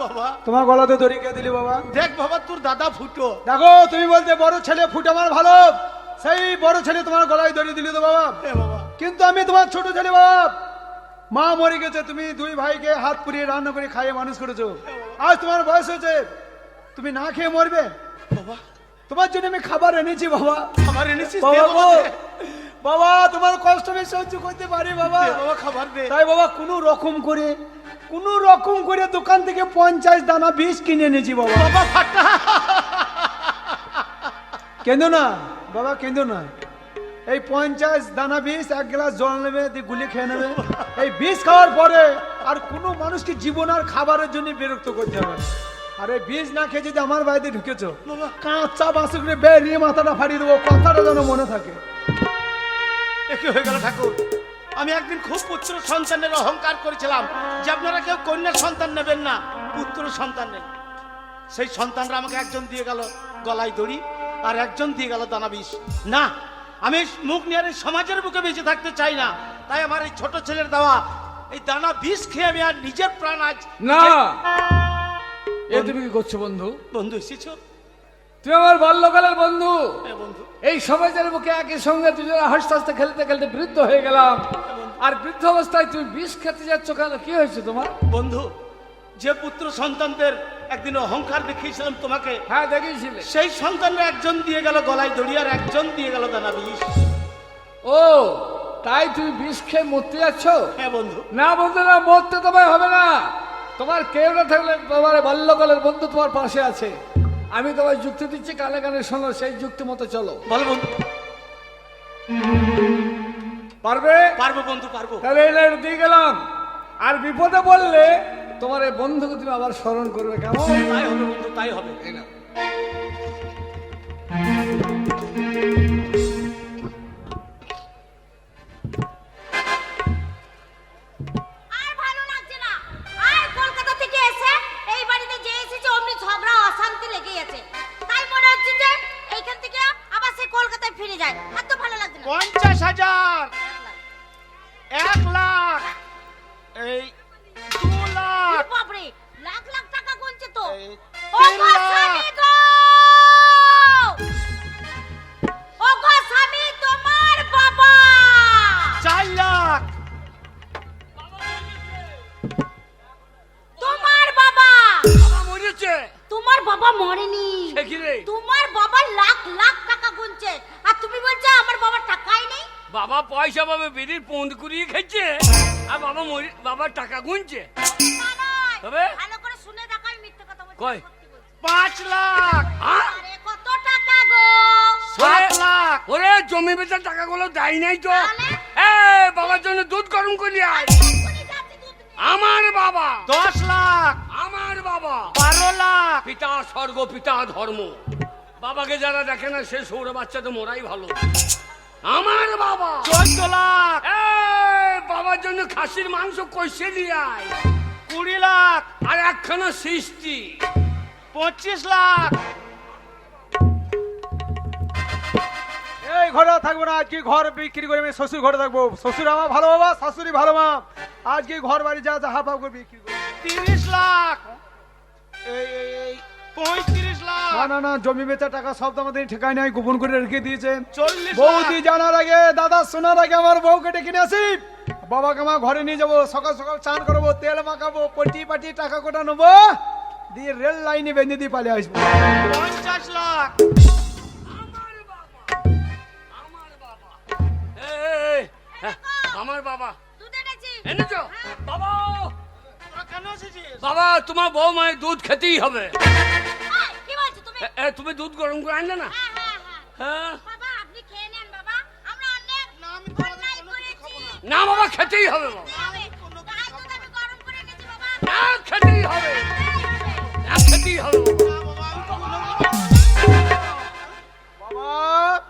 বাবা। তোমার গলাতে দড়ি কে দিলি বাবা? দেখ বাবা তোর দাদা ফুটো। দেখো তুমি বলতে বড় ছেলে ফুট আমার ভালো, সেই বড় ছেলে তোমার গলায় দড়ি দিলি তো বাবা। এ বাবা কিন্তু আমি তোমার ছোট ছেলে বাবা, মা মরে গেছে, তুমি দুই ভাইকে হাত পুড়িয়ে রান্না করে খাইয়ে মানুষ করেছো। আজ তোমার বয়স হয়েছে, তুমি না খেয়ে মরবে। বাবা তোমার জন্য আমি খাবার এনেছি বাবা। খাবার এনেছিস? বাবা দে গো, বাবা, দে। বাবা তোমার কষ্ট আমি সহ্য করতে পারি বাবা। দে বাবা খাবার দে। তাই বাবা কোনো রকম করে দোকান থেকে 50 দানা বিষ কিনে এনেছি বাবা। বাবা ফাটা। কেঁদো না বাবা, কেঁদো না। এই 50 দানা বিষ এক গ্লাস জল নেবে, দিয়ে গুলি খেয়ে নেবে। এই বিষ খাওয়ার পরে আর কোনো মানুষকে জীবন আর খাবারের জন্য বিরক্ত করতে হবে না। আর এই বিষ না খেয়ে যদি আমার বাড়িতে ঢুকেছো, বাবা কাঁচা বাসে করে বেরিয়ে মাথাটা ফাটিয়ে দেবো, কথাটা যেন মনে থাকে। এ কি হয়ে গেল ঠাকুর? আমি একদিন খুব পুত্র সন্তানের অহংকার করেছিলাম যে আপনারা কেউ কন্যা সন্তান নেবেন না, পুত্র সন্তান নেন। সেই সন্তানরা আমাকে একজন দিয়ে গেল গলায় দড়ি, আর একজন দিয়ে গেল দানা বিষ। না, আমি মুখ নিয়ে আর এই সমাজের বুকে বেঁচে থাকতে চাই না। তাই আমার এই ছোট ছেলের দেওয়া এই দানা বিষ খেয়ে আমি আর নিজের প্রাণ আজ না, এ তুমি কি করছো বন্ধু? বন্ধু এসেছো? তুমি আমার বাল্যকালের বন্ধু। হ্যাঁ বন্ধু। এই সমাজের বুকে একই সঙ্গে দুজনে হাসতে হাসতে খেলতে খেলতে বৃদ্ধ হয়ে গেলাম, আর বৃদ্ধ অবস্থায় তুমি বিষ খেতে যাচ্ছ কেন? কি হয়েছে তোমার? বন্ধু, যে পুত্র সন্তানদের একদিন অহংকার দেখিয়েছিলাম তোমাকে, হ্যাঁ দেখিয়েছিলে। সেই সন্তানরা একজন দিয়ে গেল গলায় দড়ি আর একজন দিয়ে গেল দানা বিষ। ও তাই তুমি বিষ খেয়ে মরতে যাচ্ছ? হ্যাঁ বন্ধু। না বন্ধু না, মরতে তোমায় হবে না। তোমার কেউ না থাকলে তোমার বাল্যকালের বন্ধু তোমার পাশে আছে। আমি তোমার যুক্তি দিচ্ছি, কানে কানে শোনো, সেই যুক্তি মতো চলো। বল বন্ধু। পারবে? পারবো বন্ধু, পারবো। তাহলে এই লাইন দিয়ে গেলাম। আর বিপদে বললে তোমার এই বন্ধুকে তুমি আবার স্মরণ করবে, কেমন? তাই হবে বন্ধু, তাই হবে। এই নাও। আর ভালো লাগছে না। আর কলকাতা থেকে এসে এই বাড়িতে যে এসেছে অমনি ঝগড়া অশান্তি লেগেই আছে। তাই মনে হচ্ছে যে এইখান থেকে আবার সে কলকাতায় ফিরে যায়। আর তো ভালো লাগছে না। 50,000, 1 লাখ, এই 2 লাখ, বাপরে, লাখ লাখ টাকা গুনছে তো। এই ও 3 গো লাখ, স্বামী গো! ও গো স্বামী, তোমার বাবা! 4 লাখ, তোমার বাবা! বাবা মরেছে। তোমার বাবা মরেনি। সে কি রে? তোমার বাবা লাখ লাখ টাকা গুনছে আর তুমি বলছো আমার বাবার টাকাই নেই। বাবা পয়সা পাবে বিড়ির পন্দ কুড়িয়ে খেচ্ছে, আর বাবার টাকা গুনছে। না নয়, তবে? ভালো করে শুনে দেখো, আমি মিথ্যে কথা বলছি না, কই? সত্যি বলছি। 5 লাখ, হ্যাঁ? আরে কত টাকা গো! 7 লাখ, ওরে জমি বেচার টাকাগুলো দেয় নাই তো। তাহলে? এ বাবার জন্য দুধ গরম করি আয়। এক্ষুনি যাচ্ছি দুধ নিয়ে। আমার বাবা, 10 লাখ, আমার বাবা 12 লাখ, পিতা স্বর্গ পিতা ধর্ম। বাবাকে যারা দেখে না সে সৌর বাচ্চা তো মোরাই ভালো। আমার বাবা 14 লাখ, বাবার জন্য খাসির মাংস কষে দিয়ে আয়। 20 লাখ, আর একখানা সৃষ্টি 25 লাখ। এই ঘরে থাকবো না, আজকে ঘর বিক্রি করে আমি শ্বশুর ঘরে থাকবো। শ্বশুর আমার ভালো বাবা, শাশুড়ি ভালো মা। আজকে ঘর বাড়ি যা যা হাফ হাফ করে বিক্রি করবো। 30 লাখ, এই 35 লাখ, না না না, জমি বেচা টাকা সব তো আমাদের ঠিকায় নাই, গোপন করে রেখে দিয়েছে। 40 বৌদি লাখ, জানার আগে, দাদা শোনার আগে আমার বউকে ডেকে নিয়ে আসি। বাবাকে আমার ঘরে নিয়ে যাবো, সকাল সকাল চান করবো, তেল মাখাবো, পটি পাটি টাকা কোটা নেবো, দিয়ে রেল লাইনে বেঁধে দিয়ে পালিয়ে আসবো। 50 লাখ। আমার বাবা, আমার বাবা, হ্যাঁ, আমার বাবা দুধ এনেছি। এনেছো? বাবা, তোরা কেন এসেছিস? বাবা তোমার বউ মায়ের দুধ খেতেই হবে। এই, কি বলছো তুমি? তুমি দুধ গরম করে আনলে না? হ্যাঁ হ্যাঁ হ্যাঁ। হ্যাঁ। বাবা আপনি খেয়ে নেন বাবা, আমরা অনেক না, আমি তোমাদের অন্যায় কোনো কিছু করেছি। খাবো না বাবা, খেতেই হবে বাবা। হবে। গায়ে দুধ আমি গরম করে এনেছি বাবা। না, খেতেই হবে। না, খেতেই হবে বাবা। না বাবা, আমি তো কোনো বাবা,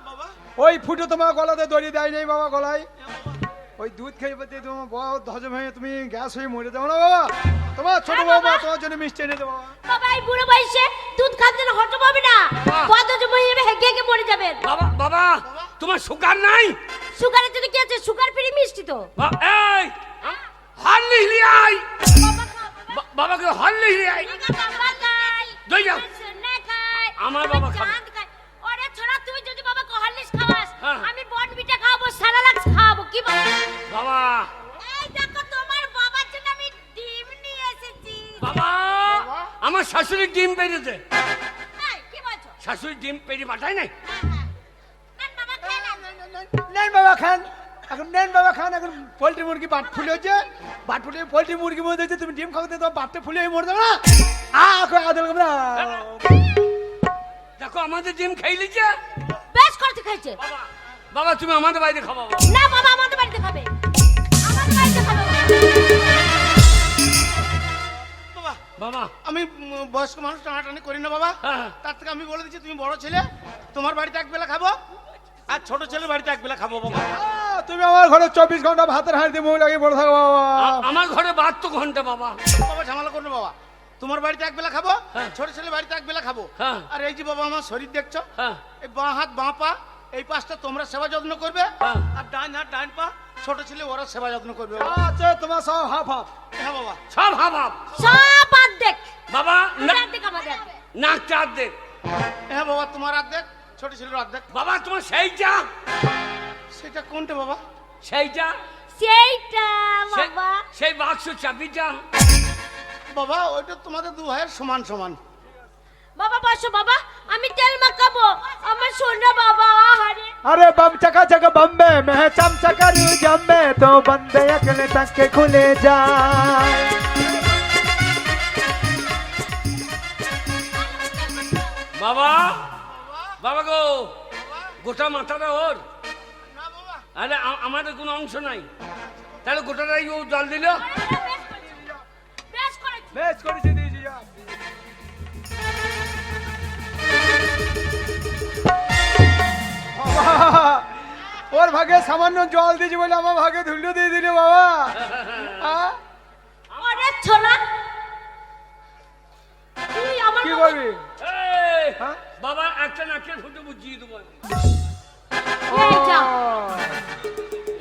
বাবা, ওই ফুটো তোমার গলাতে দড়ি দেয় নেই বাবা গলায়। ওই দুধ খেয়ে পেতে তোমার বহুত হজম হয়ে তুমি গ্যাস হয়ে মরে যাও না বাবা। তোমার ছোট হ্যাঁ, বাবা বাবা। তোমার জন্য মিষ্টি এনে দেবো। বাবা এই বুড়ো বয়সে দুধ খাতে না হজম হবে না। বাহ। কত জমে যাবে, হেগে হেগে মরে যাবেন। বাবা, বাবা তোমার সুগার নাই? সুগারের জন্য কি আছে? সুগার ফ্রি মিষ্টি তো। এই হাল লিখলি আই। বাবা খাও, বাবা। বাবাকে হাল লিখলি আই। ঠিক আছে, বাবা খাই। দই যাও। সোনা খাই। আমার বাবা খাবে। চাঁদ খায়। ওরে ছোড়া, তুই যদি বাবাকে হরলিক্স খাওয়াস, হ্যাঁ। আমি বনবিটা খাওয়াবো, সারালাক্স খাওয়াবো। কি বল? বাবা, এই দেখো তোমার বাবার জন্য আমি ডিম নিয়ে এসেছি। বাবা আমার শাশুড়ির ডিম পেরিয়েছে। এই, কি বলছো? শাশুড়ির ডিম পেরিয়ে পাঠায় নাই? হ্যাঁ, হ্যাঁ। নেন বাবা, খেয়ে নেন। নেন বাবা খান, এখন নেন বাবা খান। এখন পোল্ট্রি মুরগি বাট ফুলে হচ্ছে, বাট ফুলে পোল্ট্রি মুরগি মরে দিচ্ছে, তুমি ডিম খাওয়াতে তোমার বাটটা ফুলে মরে যাবে না। দেখো আমাদের ডিম খেয়ে লিছে। বেশ করতে খাইছে। বাবা, বাবা তুমি আমাদের বাড়িতে খাওয়া বাবা। না বাবা, আমাদের বাড়িতে খাবে। আমাদের বাড়িতে খাবে বাবা। বাবা, বাবা, আমি বয়স্ক মানুষ টানাটানি করি না বাবা। হ্যাঁ। তার থেকে আমি বলে দিচ্ছি তুমি বড় ছেলে, তোমার বাড়িতে এক বেলা খাবো, আর ছোট ছেলের বাড়িতে এক বেলা খাবো বাবা। তুমি আমার ঘরে 24 ঘন্টা ভাতের হাঁড়ি দিয়ে মুখ লাগিয়ে পড়ে থাকো বাবা। আমার ঘরে 72 ঘন্টা বাবা। বাবা ঝামেলা করো না বাবা, তোমার বাড়িতে এক বেলা খাবো, হ্যাঁ। ছোট ছেলের বাড়িতে এক বেলা খাবো। হ্যাঁ। আর এই যে বাবা আমার শরীর দেখছো, হ্যাঁ। এই বাঁ হাত বাঁ পা এই পাশটা তোমরা সেবা যত্ন করবে, হ্যাঁ। আর ডান পা ছোট ছেলে ওরা সেবা যত্ন করবে। আচ্ছা তোমার সব হাফ হাফ। হ্যাঁ বাবা। সব হাবাব সব অর্ধেক বাবা অর্ধেক আমাদের নাকটা অর্ধেক। হ্যাঁ বাবা, তোমার অর্ধেক, ছোট ছেলের অর্ধেক। বাবা তোমার সেইটা সেটা কোনটা বাবা? সেইটা সেইটা সে- বাবা সেই বাক্স চাবিটা। বাবা ওইটা তোমাদের দু ভাইয়ের সমান সমান। বাবা বসো বাবা, আমি তেল মাখাবো আমার সোনা বাবা। আরে अरे बम चका चक बम्बे में चमचा करू जम्बे तो बंदे अकले तक के खुले जाए। বাবা বাবা গো, গোটা মাথাটা ওর। না বাবা, আরে আমাদের কোনো অংশ নাই, তাহলে গোটাটাই ও জল দিল। বেশ করেছি बेच करेছি দিয়েছি যা। বাবা, ওর ভাগে সামান্য জল দিয়েছি বলে আমার ভাগে ধুলো দিয়ে দিলে বাবা। হ্যাঁ? আরে ছোলা তুই আমার কি বাবা- করবি? এই, হ্যাঁ? বাবা একটা নাকের ফুটো বুঝিয়ে দেবো আমি। এই যা।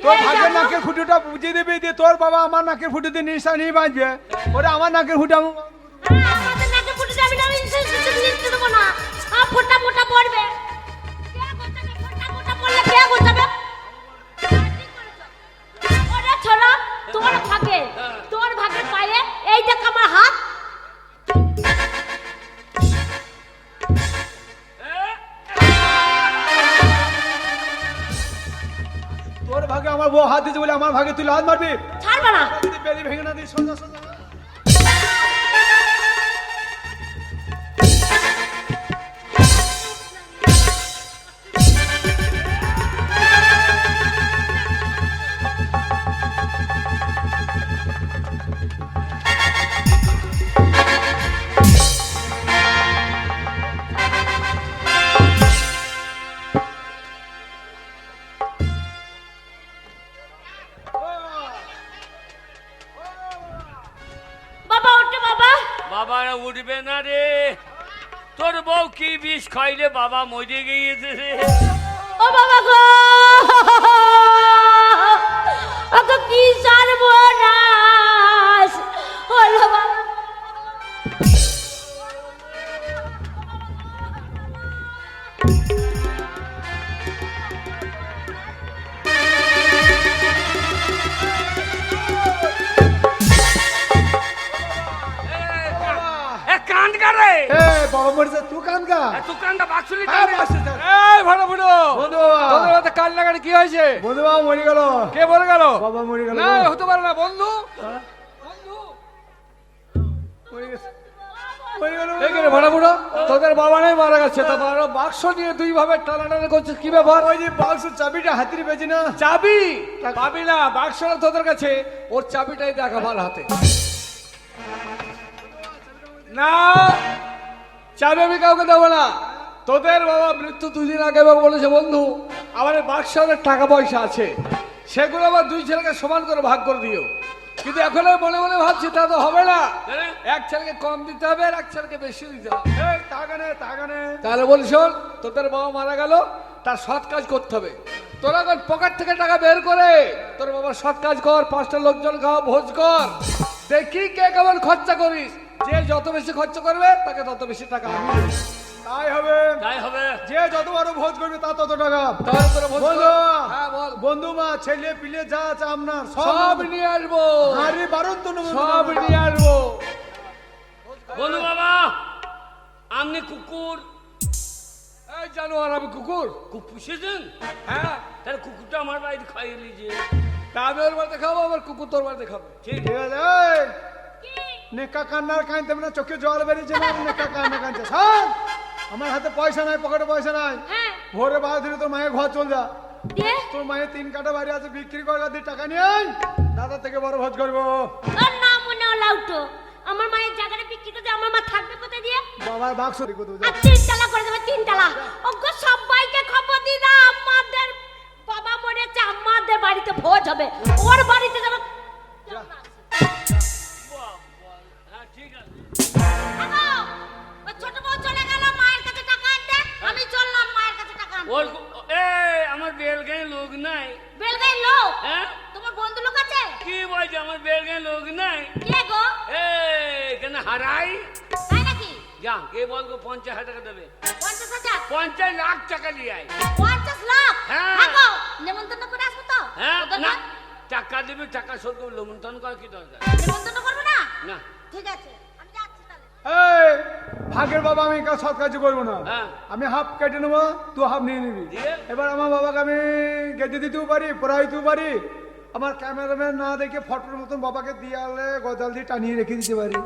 তোর এই ভাগের যাবো। নাকের ফুটোটা বুঝিয়ে দিবি দিয়ে তোর বাবা আমার নাকের ফুটো দিয়ে নিঃশ্বাস নিয়ে বাঁচবে। ওরা আমার নাকের ফুটো আমাদের নাকে ফুটে যাবে না, আমি নিতে দেবো না। ফোটা মোটা পড়বে, কে গোছাবে? ফোটা মোটা পড়লে কে গোছাবে? ওরে ছোলা, তোর ভাগের পায়ে এই দেখ আমার হাত। তোর ভাগে আমার বউ হাত দিয়েছে বলে আমার ভাগে তুই হাত মারবি। ছাড়বে না। যদি বেরি ভেঙে না দিই সোজা সোজা। বাবা ওঠে বাবা। বাবা উঠবে না রে, তোর বউ কি বিষ খাইলে বাবা মরে গিয়েছে রে। ও বাবা গো, ওকে কি সর্বনাশ হলো বাবা। কান্দ করে এ বাবা মরেছে তুই কান গা। তুই কান্দা বাক্সলি হ্যাঁ, বাসে যা। এই ভালো বুড়ো বন্ধু তোদের হাতে কাল লাগানি কি হয়েছে? বন্ধু বাবা মরে গেল। কে বলে গেল? বাবা মরে গেল। না হতে পারে না বন্ধু। মরে গেছে। মরে গেল। এখানে ভালো বুড়ো তোদের বাবা নেই মারা গেছে, তা বাবা বাক্স নিয়ে দুই ভাবে টানাটানি করছিস কি ব্যাপার? ওই যে বাক্স চাবিটা হাতির বেজে না। চাবি পাবি না, বাক্সটা তোদের কাছে, ওর চাবিটাই দেখা ভালো হাতে। না চাবি আমি কাউকে দেবো না। তোদের বাবা মৃত্যু 2 দিন আগে বাবা বলেছে বন্ধু আমার এই বাক্সে অনেক টাকা পয়সা আছে, সেগুলো আবার 2 ছেলেকে সমান করে ভাগ করে দিও। কিন্তু এখন আমি মনে মনে ভাবছি তা তো হবে না, এক ছেলেকে কম দিতে হবে আর এক ছেলেকে বেশি দিতে হবে। এই তাগানে তাগানে। তাহলে বল শোন, তোদের বাবা মারা গেল, তার সৎ কাজ করতে হবে। তোরা এখন পকেট থেকে টাকা বের করে তোর বাবার সৎ কাজ কর, 5টা লোকজন খাওয়া ভোজ কর, দেখি কে কেমন খরচা করিস। যে যত বেশি খরচা করবে তাকে তত বেশি টাকা আমি দেব। তাই হবে। তাই হবে। যে যত বড় ভোজ করবে তা তত টাকা। তাহলে তোরা ভোজ কর। বন্ধু হ্যাঁ বল। বন্ধু মা ছেলে পিলে যা আছে আপনার সব নিয়ে আসবো, হাড়ি বারণ তো নেবো। সব নিয়ে আসবো। বন্ধু বাবা আপনি কুকুর এই জানোয়ার আমি কুকুর? পুষেছেন? হ্যাঁ, তাহলে কুকুরটা আমার বাড়িতে খাইয়ে নিয়েছে। তা আমি ওর বাড়িতে খাবো, আমার কুকুর তোর বাড়িতে খাবে। ঠিক ঠিক আছে। এই, নেকা কান্নার কাঁদতে না, চোখে জল বেরিয়েছে না, নেকা কান্না কাঁদছে। শোন, আমার হাতে পয়সা নাই, পকেটে পয়সা নাই। হ্যাঁ ভোরে বাড়ি ধরে তোর মায়ের ঘর চল যা। দিয়ে তোর মায়ের 3 কাটা বাড়ি আছে, বিক্রি করে দিয়ে টাকা নিয়ে আয়, দাদা থেকে বড় ভোজ করবো। ওর নাম মনে হলো উঠো। আমার মায়ের জায়গাটা বিক্রি করতে আমার মা থাকবে কোথায় দিয়ে? বাবার বাক্স রেখে দেবো। আর 3 তালা করে দেবে, 3 তালা। ওগো সবাইকে খবর দি দাও, আমাদের বাবা মরেছে, আমাদের বাড়িতে ভোজ হবে, ওর বাড়িতে যাবো। হ্যাঁ ঠিক আছে। আগো, ওই ছোট বউ চলে গেল মায়ের কাছে টাকা আনতে, আমি চললাম মায়ের কাছে টাকা আনতে। ওর এই যে আমার বেরগে লোক নাই কে গো? এখানে হারাই তাই নাকি? যা কে বলবো 50,000 টাকা দেবে 50,000? 50 লাখ টাকা নিয়ে আয় 50 লাখ? হ্যাঁ। হ্যাঁ গো, নেমন্তন্ন করে আসবো তো? হ্যাঁ ওদের না না? টাকা দিবি টাকা শোধ করবো লমন্তন করা কি দরকার নেমন্তন্ন করবো না? না ঠিক আছে, আমি যাচ্ছি তাহলে। এই ভাগের বাবা আমি সৎ কাজ করবো না, হ্যাঁ। আমি হাফ কেটে নেবো, তুই হাফ নিয়ে নিবি। দিয়ে? এবার আমার বাবাকে আমি গেঁথে দিতেও পারি, পড়াইতেও পারি, আমার ক্যামেরাম্যান না দেখে ফটোর মতন বাবাকে দিয়ালে গজাল দিয়ে টানিয়ে রেখে দিতে পারি।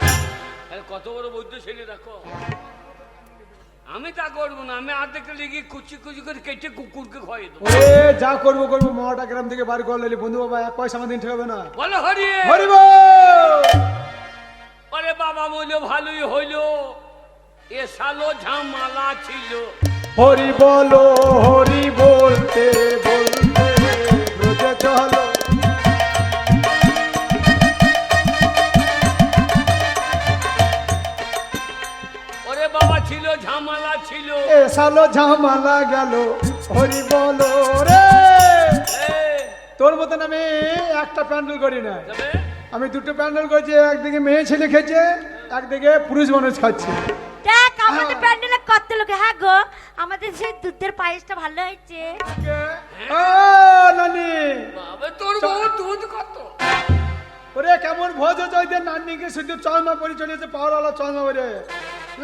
আরে কত বড় বৈদ্য ছেলে দেখো আমি তা করবো না আমি আর্ধেকটা লেগে কুচি কুচি করে কেটে কুকুরকে খাইয়ে দেবো ওরে যা করবো করবো, মহাটা গ্রাম থেকে বার করলে বন্ধু বাবা 1 পয়সা আমার দিন ঠেকাবে না। বলো হরি হরিব আরে বাবা বললো ভালোই হইলো এ সালো ঝামালা ছিল হরি বলো, হরি বলতে বলতে ব্রজে চলো। ওরে বাবা ছিল ঝামালা ছিল এ সালো ঝামালা গেল, হরি বলো রে। এ, তোর মতন আমি একটা প্যান্ডেল করি না, তবে আমি দুটো প্যান্ডেল করছি, একদিকে মেয়ে ছেলে খেয়েছে, একদিকে পুরুষ মানুষ খাচ্ছে। দেখ আমাদের প্যান্ডেলে কত লোক। হ্যাঁ গো, আমাদের সেই দুধের পায়েসটা ভালো হয়েছে। ও নানি, বাবা তোর বউ দুধ কত ওরে কেমন ভোজ হচ্ছে, নানিকে শুধু চলমা পরি চলেছে, পাওয়ারওয়ালা চলমা পরে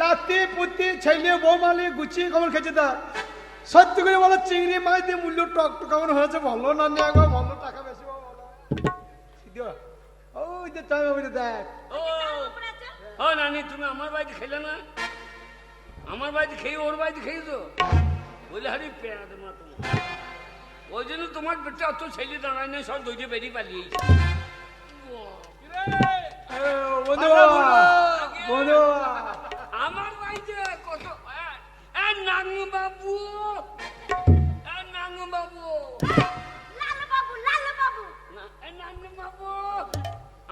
লাতি পুতি ছেলে বৌমালি গুছিয়ে কেমন খেয়েছে। তা সত্যি করে বলো, চিংড়ি মাছ দিয়ে মূল্য টক টক কেমন হয়েছে ভালো নানি, একবার ভালো টাকা বেশি পাবো বলো। ওই যে চলমা পরে দেখ। ও নানি তুমি আমার বাড়িতে খেলে না আমার বাড়িতে খেয়ে ওর বাড়িতে খেয়েছো বলে হারি পেয়াদ মা তোমার ওই জন্য তোমার বেটা অত ছেলে দাঁড়ায় না সব দইতে বেরিয়ে পালিয়েছে বন্ধু বন্ধু আমার বাড়িতে কত নাঙ্গু বাবু নাঙ্গু বাবু লালু বাবু, লালু বাবু। না নাঙ্গু বাবু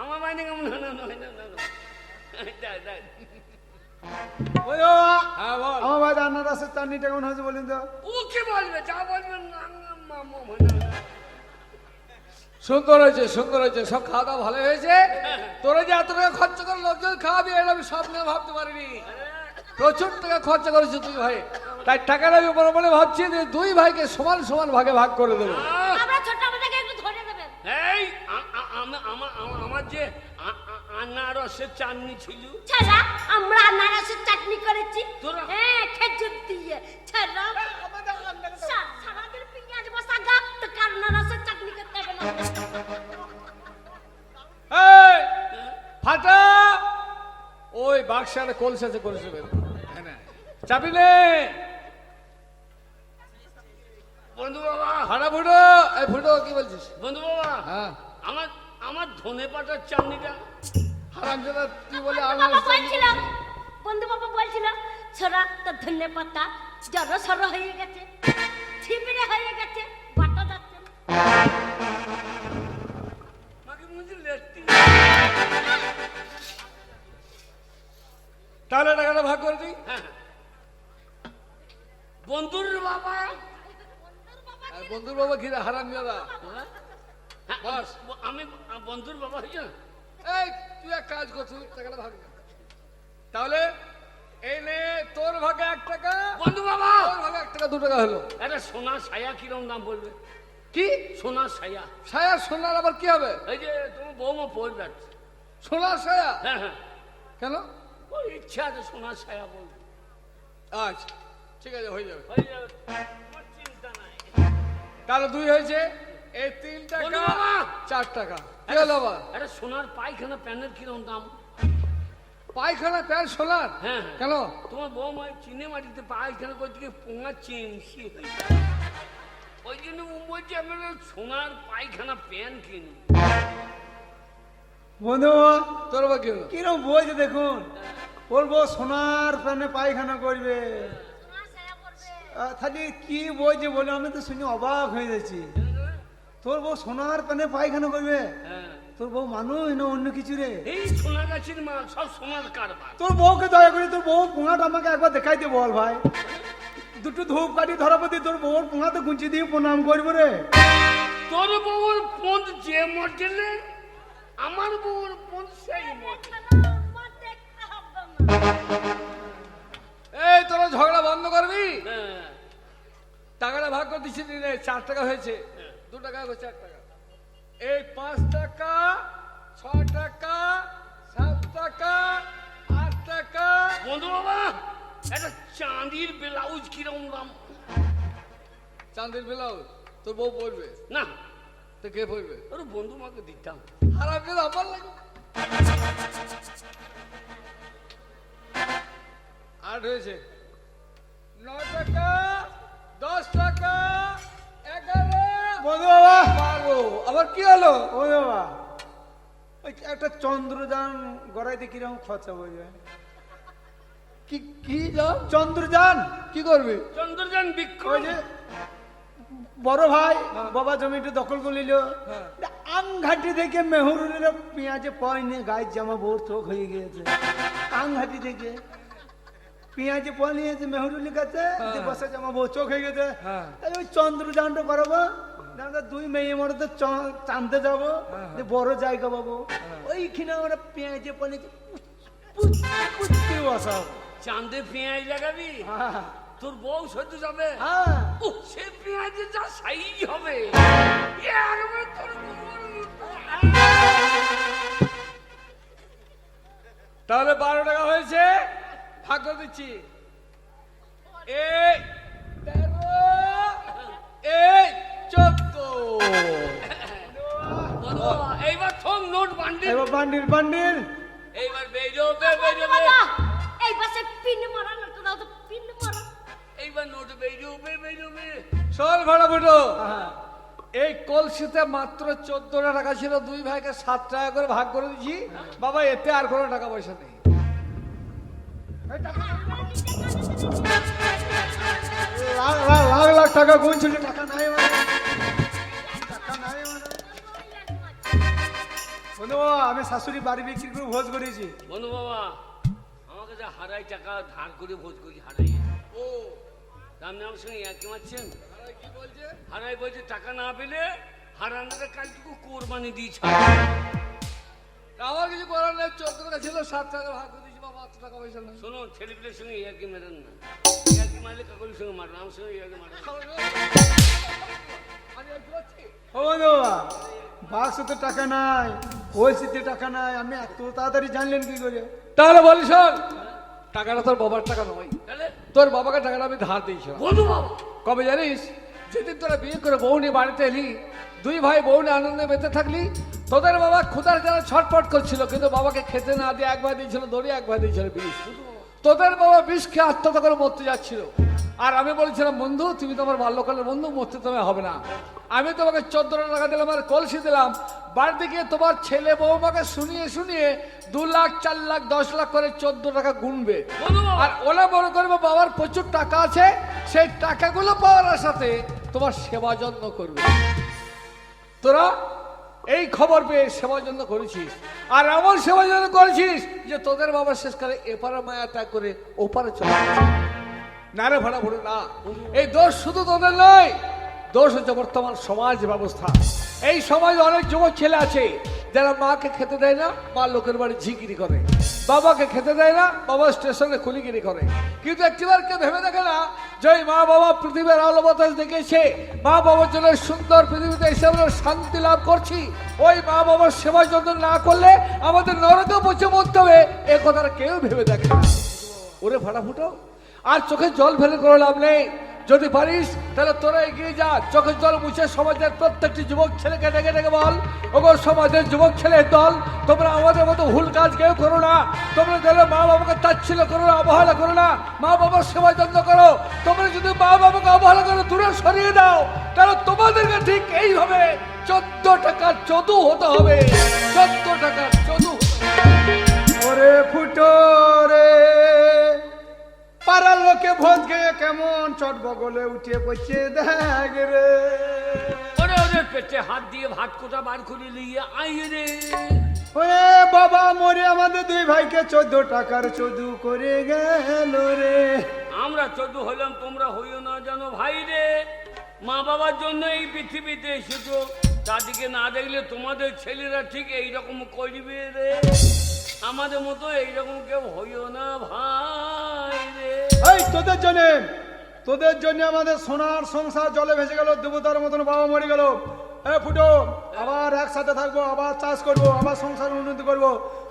আমার বাড়িতে কেমন না না না না না হ্যাঁ বল। আমার ভাই রান্নার রাস্তার চাটনিটা কেমন হয়েছে বলুন তো। ও কি বলবে যা বলবে নাঙ্গু মামু মানে সুন্দর হয়েছে, সুন্দর হয়েছে, সব খাওয়া দাওয়া ভালো হয়েছে। তোরা যে এত টাকা খরচা করে লোকজন খাওয়াবি এটা আমি স্বপ্নে ভাবতে পারিনি। প্রচুর টাকা খরচা করেছে তুই ভাই, তাই টাকাটা আমি মনে মনে ভাবছি যে 2 ভাইকে সমান সমান ভাগে ভাগ করে দেবো। আমরা ছোট আমাদেরকে একটু ধরে দেবেন। এই আমার যে আনারসের চাটনি ছিল ছাড়া আমরা আনারসের চাটনি করেছি। তোরা? হ্যাঁ, খেজুর দিয়ে। ছাড়া সারাদিন পেঁয়াজ বসা গা তো কার আনারসের চাটনি করতে হবে না। এই, ফাটা ওই বাক্সারে কলসাতে করেছে বের কর। হ্যাঁ না, চাবি নে বন্ধু বাবা ফাটা ফুটো। এই ফুটো কি বলছিস? বন্ধু বাবা হ্যাঁ আমার আমার ধনে পাতার চাটনিটা হারামজাদা তুই বলে বন্ধু আনারস বাবা বলছিল, বন্ধু বাবা বলছিল ছোড়া তো ধনে পাতা জড়ো সরো হয়ে গেছে, ছিপড়ে হয়ে গেছে, বাটা যাচ্ছে না। মাকে মুঝে লেটতি তাহলে টাকাটা ভাগ করে দিই। হ্যাঁ বন্ধুর বাবা আর বন্ধুর বাবা কি রে হারামজাদা? হ্যাঁ, বাস। আমি বন্ধুর বাবা হয়েছে এই তুই এক কাজ কর, তুই টাকাটা ভাগ কর। তাহলে এই নে তোর ভাগে 1 টাকা, বন্ধু বাবা তোর ভাগে 1 টাকা 2 টাকা হলো। একটা সোনার সায়া কিরম দাম পড়বে কি সোনার সায়া ছায়া সোনার আবার কি হবে? এই যে তোমার বৌমা পড়বে সোনার ছায়া হ্যাঁ হ্যাঁ কেন? ওর ইচ্ছা আছে সোনার ছায়া বলবে আচ্ছা ঠিক আছে, হয়ে যাবে। হয়ে যাবে আমার চিন্তা নাই তাহলে 2 হয়েছে, এই 3 টাকা বন্ধু বাবা! 4 টাকা কি হলো আবার? একটা সোনার পায়খানা প্যানের কিরম দাম পায়খানা প্যান্ট সোনার? হ্যাঁ, হ্যাঁ। কেন? তোমার বৌমা চিনে মাটিতে পায়খানা করে দিকে পোঙা চেমসি হয়ে যায়। ওই জন্য ও বলছে আমি একটা সোনার পায়খানা প্যান কিনি বন্ধু তোর বা কি হলো? কিরম বলছে দেখুন, বলবো সোনার প্যানে পায়খানা করবে, তাহলে কি বলছে বলে আমি তো শুনে অবাক হয়ে যাচ্ছি। তোর বউ সোনার প্যানে পায়খানা করবে? হ্যাঁ তোর বউ মানুষ না অন্য কিছু রে? এই সোনা গাছের মাল সব সোনার কারবার তোর বউকে দয়া করে তোর বউ পোঙাটা আমাকে একবার দেখাই দে বল ভাই, দুটো ধূপ কাঠি ধরাপতি তোর বউর পোঙাতে গুঞ্চি দিয়ে প্রণাম করবো রে। তোর বউর পদ যে মডেলে আমার বউর বোন সেই মত। আমার দেখতে হবে না। এই তোরা ঝগড়া বন্ধ করবি, হ্যাঁ, টাকাটা ভাগ করে দিচ্ছি দিনে 4 টাকা হয়েছে, 2 টাকা করে 4 টাকা, এই 5 টাকা 6 টাকা 7 টাকা 8 টাকা। বন্ধু বাবা একটা চাঁদির ব্লাউজ কিরম দাম? চাঁদের ব্লাউজ তোর বউ পরবে না, তো কে পরবে? ওর বন্ধু মাকে দিতাম। হারাম করে আমার লাগে। 8 হয়েছে, 9 টাকা 10 টাকা 11 বন্ধু বাবা 12। আবার কি হলো? বন্ধু বাবা ওই একটা চন্দ্রযান গড়াইতে কিরকম খরচা হয়ে যায়? কি কি যা চন্দ্রযান কি করবে? চন্দ্রযান ওই বিক্রম। যে বড় ভাই বাবা জমিটা দখল করে নিল, আংঘাটি থেকে মেহুরুলের পেঁয়াজে পয় নিয়ে গায়ের জামা বউর চোখ হয়ে গিয়েছে। আংঘাটি থেকে পেঁয়াজে পয় নিয়েছে মেহুরুলের কাছে, যে বসে জামা বউ চোখ হয়ে গেছে। হ্যাঁ। তাই ওই চন্দ্রযানটা করাবো, আমরা 2 মেয়ে মরতে চাঁদতে যাবো, যে বড় জায়গা পাবো, ওইখানে আমরা পেঁয়াজে পয় নিয়ে বসাবো। চাঁদে পেঁয়াজ লাগাবি? হ্যাঁ তোর বউ সহ্য যাবে? হ্যাঁ ও সে পেঁয়াজে যা সাইজ হবে, একবার তোর বউর মতো। তাহলে 12 টাকা হয়েছে, ভাগ করে দিচ্ছি। এই 13 এই 14। বন্ধু বাবা, এইবার থম নোট বান্ডিল। এবার বান্ডিল বান্ডিল এইবার বেরোবে বেরোবে। বাবা, এই পাশে পিন মারা লোকটা দাও তো, পিন মারা। এইবার নোট বেরোবে বেরোবে। চল ভাড়া ফুটো। হ্যাঁ। এই কলসিতে মাত্র 14 টাকা ছিল, 2 ভাইকে 7 টাকা করে ভাগ করে দিচ্ছি। বাবা এতে আর কোনো টাকা পয়সা নেই। লাখ লাখ টাকা গুনছিল, টাকা নাই মানে। টাকা নাই মানে। বন্ধু বাবা, আমি শাশুড়ি বাড়ি বিক্রি করে ভোজ করেছি। বন্ধু বাবা, আমার কাছে হারাই টাকা ধার করে ভোজ করি হারাই। ও আপনি আমার সঙ্গে একই মারছেন? কি বলছে? হারাই বলছে টাকা না পেলে হারানোর কালটুকু কোরবানি দিয়েছে। আমার কিছু করার নেই, 14 টাকা ছিল, 7 টাকা ভাগ করে দিচ্ছি। বাবা 8 টাকা পয়সা নেই। শোনো, ছেলেপিলের সঙ্গে ইয়ার্কি মেরেন না। ইয়ার্কি মারলে কাকুরির সঙ্গে মারবেন, আমার সঙ্গে ইয়ার্কি মারবেন। ও বন্ধু বাবা, বাক্সতে টাকা নাই, কলসিতে টাকা নাই, আমি এত তাড়াতাড়ি জানলেন কি করে? তাহলে বলি শোন, টাকাটা তোর বাবার টাকা নয়, তাহলে তোর বাবাকে টাকাটা আমি ধার দিয়েছিলাম। বন্ধু বাবা, কবে জানিস? যেদিন তোরা বিয়ে করে বউ নিয়ে বাড়িতে এলি, 2 ভাই বউ নিয়ে আনন্দে বেঁচে থাকলি, তোদের বাবা ক্ষুধার জ্বালা ছটফট করছিল, কিন্তু বাবাকে খেতে না দিয়ে 1 ভাই দিয়েছিল দড়ি, 1 ভাই দিয়েছিল বিষ। তোদের বাবা বিষ খেয়ে আত্মহত্যা করে মরতে যাচ্ছিল। আর আমি বলেছিলাম, বন্ধু তুমি তো আমার বাল্যকালের বন্ধু, মরতে তোমায় হবে না। আমি তোমাকে 14 টাকা দিলাম আর কলসি দিলাম। বাড়িতে গিয়ে তোমার ছেলে বৌমাকে শুনিয়ে শুনিয়ে 2 লাখ 4 লাখ 10 লাখ করে 14 টাকা গুনবে। বন্ধু বাবা, আর ওরা মনে করবে বাবার প্রচুর টাকা আছে, সেই টাকাগুলো পাওয়ার সাথে তোমার সেবা যত্ন করবে। তোরা এই খবর পেয়ে সেবা যত্ন করেছিস, আর এমন সেবা যত্ন করেছিস যে তোদের বাবা শেষকালে এপারে মায়া ত্যাগ করে ওপারে চলে গেছে। না রে ভাড়া ভরে না, এই দোষ শুধু তোদের নয়, দোষ হচ্ছে বর্তমান সমাজ ব্যবস্থা। এই সমাজে অনেক যুবক ছেলে আছে যারা মাকে খেতে দেয় না, মা লোকের বাড়ি ঝিগিরি করে, বাবাকে খেতে দেয় না, বাবা স্টেশনে খুলিগিরি করে। কিন্তু একটিবার কেউ ভেবে দেখে না যে ওই মা বাবা পৃথিবীর আলো বাতাস দেখেছে, মা বাবার জন্য সুন্দর পৃথিবীতে এসে আমরা শান্তি লাভ করছি। ওই মা বাবার সেবা যত্ন না করলে আমাদের নরকে পচে মরতে হবে, এ কথাটা কেউ ভেবে দেখে না। ওরে ভাড়া ফুটো, আর চোখে জল ফেলে করে লাভ নেই। যদি পারিস তাহলে তোরা এগিয়ে যা, চোখের জল মুছে সমাজের প্রত্যেকটি যুবক ছেলেকে ডেকে ডেকে বল, ওগো সমাজের যুবক ছেলের দল, তোমরা আমাদের মতো ভুল কাজ কেউ করো না। তোমরা যারা মা বাবাকে তাচ্ছিল্য করো না, অবহেলা করো না, মা বাবার সেবা যত্ন করো। তোমরা যদি মা বাবাকে অবহেলা করো, দূরে সরিয়ে দাও, তাহলে তোমাদেরকে ঠিক এইভাবে 14 টাকার চদু হতে হবে। 14 টাকার চদু হতে হবে। ওরে ফুটো রে, পাড়ার লোকে ভোজ খেয়ে কেমন চট বগলে উঠে পড়ছে দেখ রে। ওরে ওদের পেটে হাত দিয়ে ভাত কোটা বার করে নিয়ে আই রে। ওরে বাবা মরে আমাদের 2 ভাইকে 14 টাকার চদু করে গেল রে। আমরা 14 হলাম, তোমরা হইও না জানো ভাই রে। মা বাবার জন্য এই পৃথিবীতে এসেছো, তাদেরকে না দেখলে তোমাদের ছেলেরা ঠিক এইরকম করবে রে। আমাদের মতো এইরকম কেউ হইও না ভাই রে। এই তোদের জন্য আমাদের সোনার সংসার জলে ভেসে গেল, দেবতার মতন বাবা মরে গেল। এ ফুটো, আবার একসাথে থাকবো, আবার চাষ করব, আবার সংসার উন্নতি করব।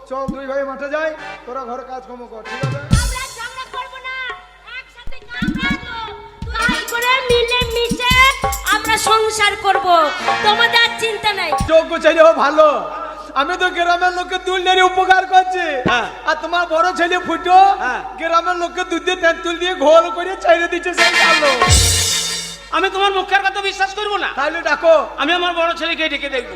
চল দুই ভাই মাঠে যাই, তোরা ঘরে কাজকর্ম কর, ঠিক আছে? আমরা ঝগড়া করব না, একসাথে আমরা কাজ করে মিলে মিশে আমরা সংসার করব, তোমাদের আর চিন্তা নাই। যোগ্য ছেলে ভালো, আমি তো গ্রামের লোককে তুললে উপকার করছি। হ্যাঁ। আর তোমার বড় ছেলে ফুটো হ্যাঁ। গ্রামের লোককে দুধ দিয়ে তেঁতুল দিয়ে ঘোল করে চাইরে দিচ্ছে, সেই ভালো। আমি তোমার মুখের কথা বিশ্বাস করবো না। তাহলে ডাকো। আমি আমার বড় ছেলেকে ডেকে দেখবো।